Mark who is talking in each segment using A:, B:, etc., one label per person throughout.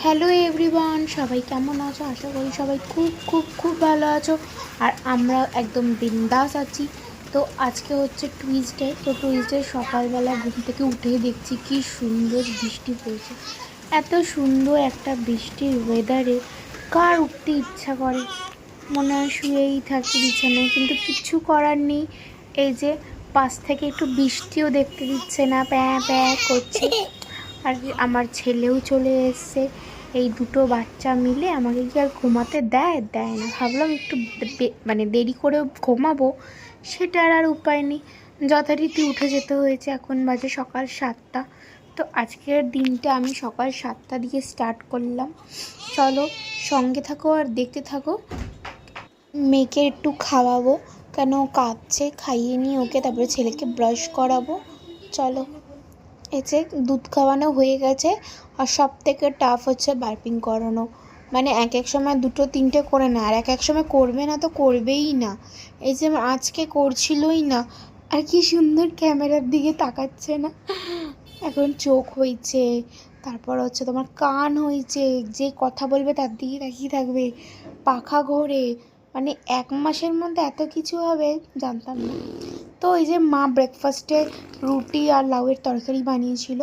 A: Hello everyone, সবাই কেমন আছো? আশা করি সবাই খুব খুব খুব ভালো আছো। আর আমরা একদম বিন্দাস আছি। তো আজকে হচ্ছে টুইসডে। তো টুইসডে সকালবেলা ঘুম থেকে উঠেই দেখছি কি সুন্দর বৃষ্টি পড়ছে। এত সুন্দর একটা বৃষ্টির ওয়েদারে কার উঠতে ইচ্ছা করে? মনে হয় শুয়েই থাকি বিছানায়, কিন্তু কিচ্ছু করার নেই। এই যে পাশ থেকে একটু বৃষ্টিও দেখতে দিচ্ছে না, প্যাঁ প্যাঁ করছে। আর আমার ছেলেও চলে এসছে। এই দুটো বাচ্চা মিলে আমাকে কি আর ঘুমাতে দেয় না। ভাবলাম একটু দেরি করে ঘুমাবো, সেটার আর উপায় নেই। যথারীতি উঠে যেতে হয়েছে। এখন বাজে সকাল 7টা। তো আজকের দিনটা আমি সকাল 7টা দিয়ে স্টার্ট করলাম। চলো সঙ্গে থাকো আর দেখতে থাকো। মেয়েকে একটু খাওয়াবো, কেন কাঁদছে, খাইয়ে নিয়ে ওকে, তারপরে ছেলেকে ব্রাশ করাবো। চলো। এসে দুধ খাওয়ানো হয়ে গেছে। আর সব থেকে টাফ হচ্ছে বার্পিং করানো। মানে এক সময় 2-3টে করে না, আর এক সময় করবে না তো করবেই না। এই যে আজকে করছিলই না। আর কি সুন্দর ক্যামেরার দিকে তাকাচ্ছে না। এখন চোখ হয়েছে, তারপর হচ্ছে তোমার কান হয়েছে, যে কথা বলবে তার দিকে তাকিয়ে থাকবে, পাখা ঘোরে। মানে 1 মাসের মধ্যে এত কিছু হবে জানতাম না। তো এই যে মা ব্রেকফাস্টে রুটি আর লাউয়ের তরকারি বানিয়েছিল,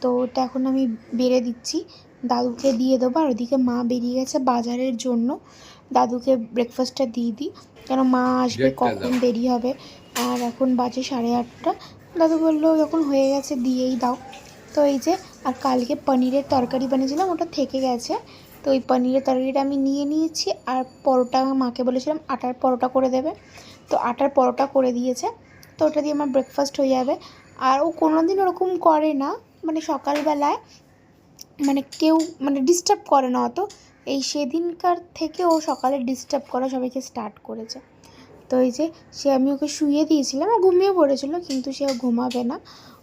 A: তো ওটা এখন আমি বেড়ে দিচ্ছি, দাদুকে দিয়ে দেবো। আর ওদিকে মা বেরিয়ে গেছে বাজারের জন্য। দাদুকে ব্রেকফাস্টটা দিয়ে দিই, কেন মা আসবে কখন, দেরি হবে। আর এখন বাজে 8:30। দাদু বললো যখন হয়ে গেছে দিয়েই দাও। তো এই যে, আর কালকে পনিরের তরকারি বানিয়েছিলাম, ওটা থেকে গেছে। তো ওই পনিরের তরকারিটা আমি নিয়ে নিয়েছি। আর পরোটা মাকে বলেছিলাম আটার পরোটা করে দেবে, তো আটার পরোটা করে দিয়েছে। তো ওটা দিয়ে আমার ব্রেকফাস্ট হয়ে যাবে। আর ও কোনো দিন ওরকম করে না, মানে সকালবেলায় কেউ ডিস্টার্ব করে না অত। এই সেদিনকার থেকে ও সকালে ডিস্টার্ব করা সবাইকে স্টার্ট করেছে। তো এই যে আমি ওকে শুইয়ে দিয়েছিলাম, ও ঘুমিয়ে পড়েছিল, কিন্তু সে ঘুমাবে না,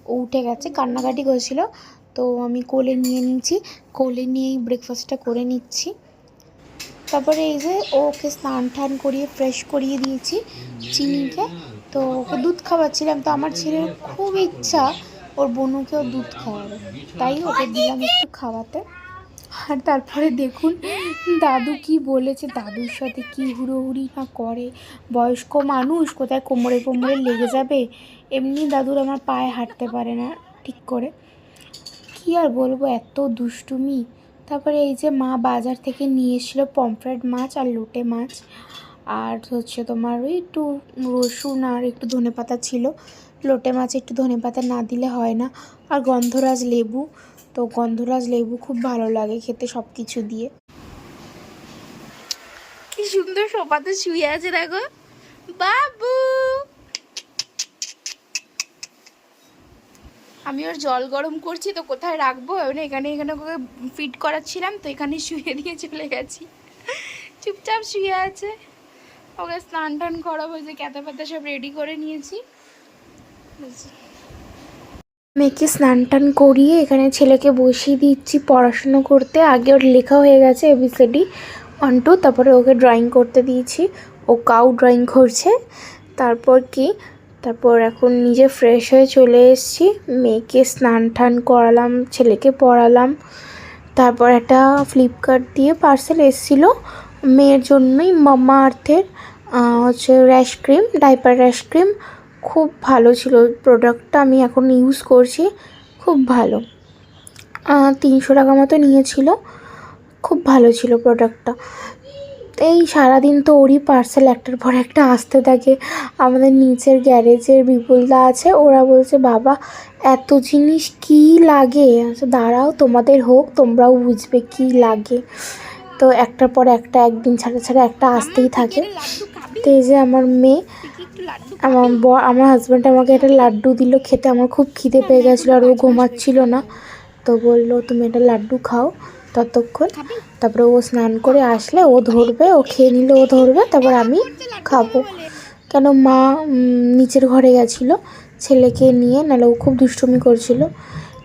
A: ও উঠে গেছে, কান্নাকাটি করেছিল। তো আমি কোলে নিয়ে নিয়েছি, কোলে নিয়েই ব্রেকফাস্টটা করে নিচ্ছি। তারপরে এই যে ওকে স্নান টান করিয়ে ফ্রেশ করিয়ে দিয়েছি চিনিকে। তো ওকে দুধ খাওয়াচ্ছিলাম। তো আমার ছেলের খুব ইচ্ছা ওর বোনুকেও দুধ খাওয়াবে, তাই ওকে দিলাম একটু খাওয়াতে। আর তারপরে দেখুন দাদু কি বলেছে, দাদুর সাথে কি হুড়োহুড়ি না করে। বয়স্ক মানুষ, কোথায় কোমরে কোমরে লেগে যাবে। এমনি দাদুর আমার পায়ে হাঁটতে পারে না ঠিক করে। কি আর বলবো, এত দুষ্টুমি। তারপরে এই যে মা বাজার থেকে নিয়ে এসেছিলো পমফ্রেট মাছ আর লোটে মাছ। আর হচ্ছে তোমার ওই একটু রসুন আর একটু ধনেপাতা ছিল। লোটে মাছে একটু ধনেপাতা না দিলে হয় না। আর গন্ধরাজ লেবু, তো গন্ধরাজ লেবু খুব ভালো লাগে খেতে সব কিছু দিয়ে। কি সুন্দর সোফাতে শুয়ে আছে দেখো বাবু। আমি ওর জল গরম করছি, তো কোথায় রাখবো এখানে ওকে ফিট করাচ্ছিলাম, তো এখানে শুয়ে দিয়ে চলে গেছি। চুপচাপ শুয়ে আছে। ওকে স্নান টান করাবো, যে ক্যাতা পাতা সব রেডি করে নিয়েছি। মেয়েকে স্নান টান করিয়ে এখানে ছেলেকে বসিয়ে দিচ্ছি পড়াশুনো করতে। আগে ওর লেখা হয়ে গেছে ABCD 1 2, তারপরে ওকে ড্রয়িং করতে দিয়েছি, ও কাউ ড্রয়িং করছে। তারপর এখন নিজে ফ্রেশ হয়ে চলে এসেছি, মেয়েকে স্নান টান করালাম, ছেলেকে পড়ালাম। তারপর একটা ফ্লিপকার্ট দিয়ে পার্সেল এসেছিলো মেয়ের জন্যই, মামা আর্থের হচ্ছে rash cream, diaper rash cream. খুব ভালো ছিল প্রোডাক্টটা, আমি এখন ইউজ করছি, খুব ভালো। 300 টাকা মতো নিয়েছিল, খুব ভালো ছিল প্রোডাক্টটা। এই সারাদিন তো ওরই পার্সেল একটার পর একটা আসতে থাকে। আমাদের নিচের গ্যারেজের বিপুলদা আছে, ওরা বলছে বাবা এত জিনিস কি লাগে, আচ্ছা দাঁড়াও তোমাদের হোক, তোমরাও বুঝবে কি লাগে। তো একটার পর একটা, একদিন ছাড়া ছাড়া একটা আসতেই থাকে। তো এই যে আমার মেয়ে, আমার হাজব্যান্ড আমাকে একটা লাড্ডু দিল খেতে, আমার খুব খিদে পেয়ে গেছিলো আর ও ঘুমাচ্ছিল না, তো বললো তুমি একটা লাড্ডু খাও ততক্ষণ। তারপরে ও স্নান করে আসলে ও ধরবে, ও খেয়ে নিলে ও ধরবে, তারপর আমি খাবো। কেন মা নিচের ঘরে গেছিলো ছেলেকে নিয়ে, নাহলে ও খুব দুষ্টুমি করছিল।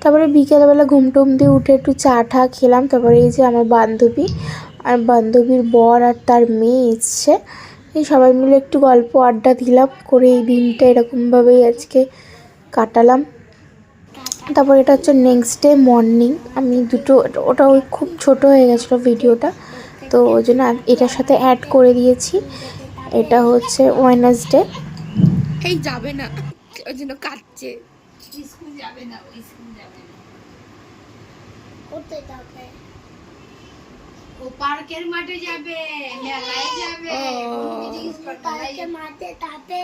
A: তারপরে বিকেলবেলা ঘুম টুম দিয়ে উঠে একটু চা টা খেলাম। তারপরে এই যে আমার বান্ধবী আর বান্ধবীর বর আর তার মেয়ে এসছে, এই সবাই মিলে একটু গল্প আড্ডা দিলাম করে এই দিনটা এরকমভাবেই আজকে কাটালাম। তারপর এটা হচ্ছে নেক্সট ডে মর্নিং, আমি দুটো, ওটা ওই খুব ছোট হয়ে গেছিলো ভিডিওটা, তো ওই জন্য এটার সাথে অ্যাড করে দিয়েছি। এটা হচ্ছে ওয়েডনেসডে। এই যাবে না, ওই জন্য কাটছে। স্কুল যাবে না, ওই স্কুল যাবে না। কোথায় যাবে? ও পার্কের মাঠে যাবে, মেলায় যাবে। পার্কের মাঠে যাবে,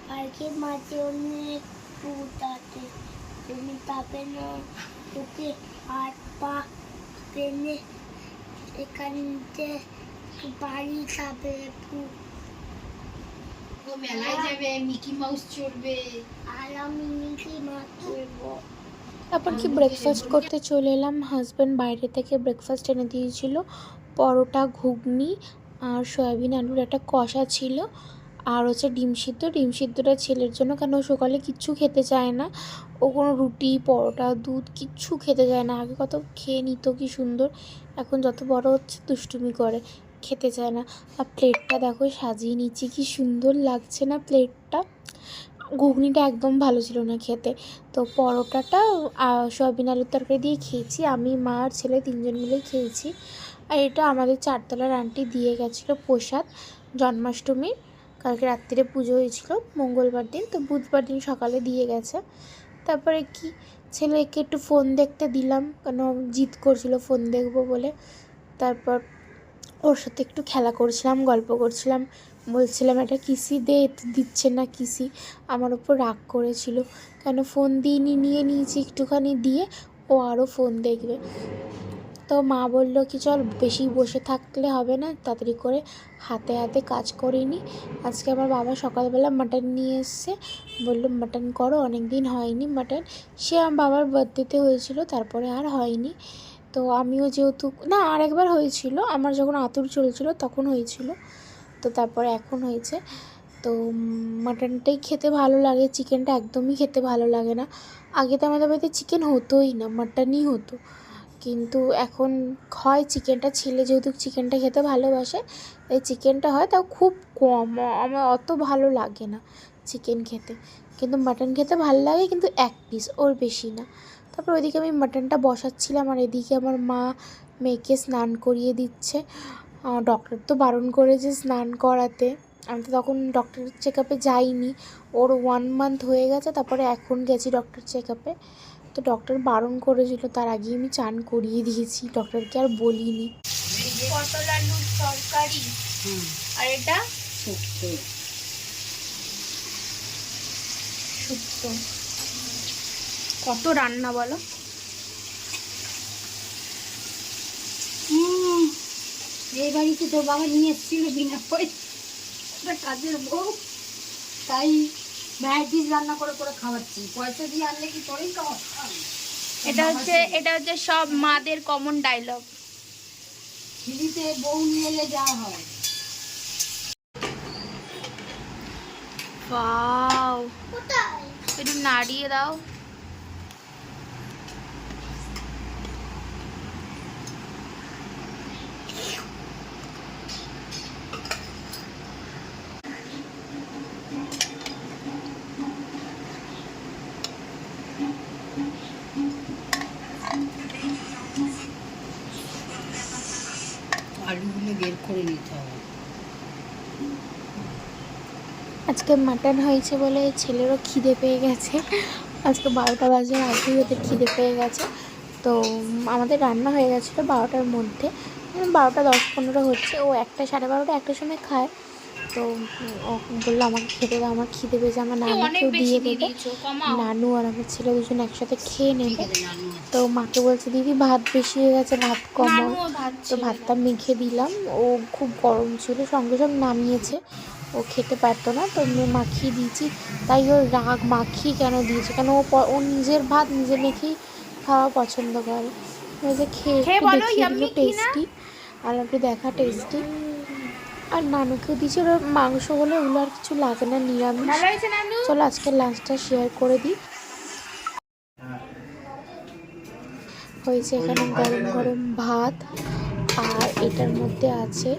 A: পার্কের মাঠে অনেক ভূত আছে, তুমি যাবে না। ওকে হাত পা পেনে এখানে বাড়ি যাবে, ও মেলায় যাবে, মিকি মাউস চড়বে, আর আমি মিকি মাউস চড়বো। তারপর কি ব্রেকফাস্ট করতে চলে এলাম। হাজব্যান্ড বাইরে থেকে ব্রেকফাস্ট এনে দিয়েছিল, পরোটা, ঘুগনি আর সয়াবিন আলুর একটা কষা ছিল, আর হচ্ছে ডিম সিদ্ধ। ডিম সিদ্ধটা ছেলের জন্য, কেন সকালে কিচ্ছু খেতে চায় না, ও কোনো রুটি, পরোটা, দুধ কিচ্ছু খেতে চায় না। আগে কত খেয়ে নিত কি সুন্দর, এখন যত বড় হচ্ছে দুষ্টুমি করে, খেতে চায় না। আর প্লেটটা দেখো সাজিয়ে নিচ্ছি, কি সুন্দর লাগছে না প্লেটটা। ঘুগনিটা একদম ভালো ছিল না খেতে, তো পরোটাটা সয়াবিন আলুর তরকারি দিয়ে খেয়েছি। আমি, মা আর ছেলে তিনজন মিলেই খেয়েছি। আর এটা আমাদের চারতলার আন্টি দিয়ে গেছিলো প্রসাদ জন্মাষ্টমীর। কালকে রাত্রিরে পুজো হয়েছিল মঙ্গলবার দিন, তো বুধবার দিন সকালে দিয়ে গেছে। তারপরে কি ছেলেকে একটু ফোন দেখতে দিলাম, কেন জিদ করছিল ফোন দেখবো বলে। তারপর ওর সাথে একটু খেলা করছিলাম, গল্প করছিলাম, বলছিলাম একটা কিসি দে, দিচ্ছে না কিসি। আমার ওপর রাগ করেছিল, কেন ফোন দিইনি, নিয়ে নিয়েছি একটুখানি দিয়ে, ও আরও ফোন দেখবে। তো মা বললো কি চল, বেশি বসে থাকলে হবে না, তাড়াতাড়ি করে হাতে হাতে কাজ করে নি। আজকে আমার বাবা সকালবেলা মাটন নিয়ে এসছে, বললো মাটন করো, অনেক দিন হয়নি মাটন। সে আমার বাবার বার্থডেতে হয়েছিল, তারপরে আর হয়নি। তো আমিও যেহেতু না, আর একবার হয়েছিল আমার যখন আতুর চলছিল তখন হয়েছিল, তো তারপরে এখন হয়েছে। তো মাটনটাই খেতে ভালো লাগে, চিকেনটা একদমই খেতে ভালো লাগে না। আগে তো আমাদের বাড়িতে চিকেন হতোই না, মাটনই হতো, কিন্তু এখন হয় চিকেনটা। ছেলে যেহেতু চিকেনটা খেতে ভালোবাসে, তাই চিকেনটা হয়, তাও খুব কম, আমার অত ভালো লাগে না চিকেন খেতে, কিন্তু মাটন খেতে ভালো লাগে, কিন্তু এক পিস, ওর বেশি না। তারপর ওইদিকে আমি মাটনটা বসাচ্ছিলাম, আর এদিকে আমার মা মেয়েকে স্নান করিয়ে দিচ্ছে। ডক্টর তো বারণ করেছে স্নান করাতে, আমি তো তখন ডক্টর চেক আপে যাইনি, ওর 1 মান্থ হয়ে গেছে, তারপরে এখন গেছি ডক্টর চেক আপে। তো ডক্টর বারণ করেছিল, তার আগে আমি চান করিয়ে দিয়েছি, ডক্টরকে আর বলিনি। পটল আলুর তরকারি, আর এটা শুক্তো। কত রান্না বলো। এই বাড়িতে তোর বাবা নিয়ে এসেছিল বিনা পয়সা, কাজের বউ, তাই ভ্যারাইটিস রান্না করে করে খাওয়াচ্ছি। পয়সা দিয়ে আনলে কি তোরই খাওয়া? এটা হচ্ছে সব মাদের কমন ডায়লগ। দিদিতে বউ নিয়ে এলে যা হয়। ওয়াও, একটু নাড়িয়ে দাও। আলুগুলো বের করে নিতে হবে। আজকে মাটন হয়েছে বলে ছেলেরও খিদে পেয়ে গেছে, আজকে 12টা বাজার আগেই ওদের খিদে পেয়ে গেছে। তো আমাদের রান্না হয়ে গেছিলো 12টার মধ্যে, 12টা 10-15 হচ্ছে, ও 1টা, 12:30 1টার সময় খায়। তো ও বললো আমাকে খেতে দাও, আমার খিদে পেয়েছে, আমার নানুকেও দিয়ে দেবে, নানু আর আমার ছেলে দুজন একসাথে খেয়ে নেবে। তো মাকে বলছে দিদি ভাত বেশি হয়ে গেছে, ভাত কমাও। তো ভাতটা মেখে দিলাম, ও খুব গরম ছিল, সঙ্গে সঙ্গে নামিয়েছে, ও খেতে পারতো না, তো মাখিয়ে দিয়েছি। তাই ওর রাগ, মাখিয়ে কেন দিয়েছে, কেন ও নিজের ভাত নিজে মেখেই খাওয়া পছন্দ করে। ওই যে খেয়ে দেখিয়ে দিল টেস্টি, আর একটু দেখা টেস্টি। আর নানুকেও দিয়েছি, ওরা মাংস বলে ওগুলো আর কিছু লাগে না, নিরামিষ। চলো আজকে লাঞ্চটা শেয়ার করে দিই। হয়েছে এখানে গরম গরম ভাত, আর এটার মধ্যে আছে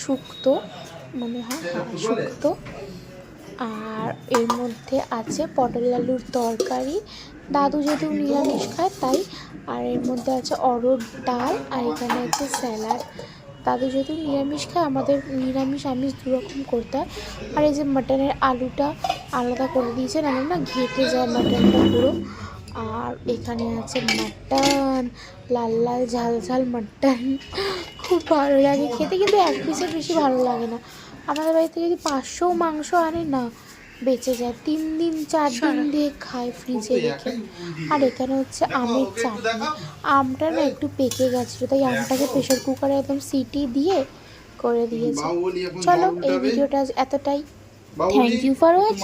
A: শুক্তো, মনে হয়, হ্যাঁ শুক্তো, আর এর মধ্যে আছে পটল আলুর তরকারি, দাদু যেহেতু নিরামিষ খায় তাই। আর এর মধ্যে আছে অরহর ডাল, আর এখানে আছে স্যালাড। দাদু যেহেতু নিরামিষ খায়, আমাদের নিরামিষ আমিষ দুরকম করতে হয়। আর এই যে মাটনের আলুটা আলাদা করে দিয়েছে, নাহলে না ঘেটে যায় মাটনটা পুরো। আর এখানে আছে মাটন, লাল লাল ঝাল ঝাল মাটন, খুব ভালো লাগে খেতে, কিন্তু এক পিসের বেশি ভালো লাগে না। আমাদের বাড়িতে যদি 500 মাংস আনে না, বেঁচে যায়, 3 দিন 4 দিন দিয়ে খায় ফ্রিজে রেখে। আর এখানে হচ্ছে আমের চাটনি। আমটা না একটু পেকে গেছিলো, তাই আমটাকে প্রেশার কুকারে একদম সিটি দিয়ে করে দিয়েছে। চলো, এই ভিডিওটা এতটাই। Thank you for watching.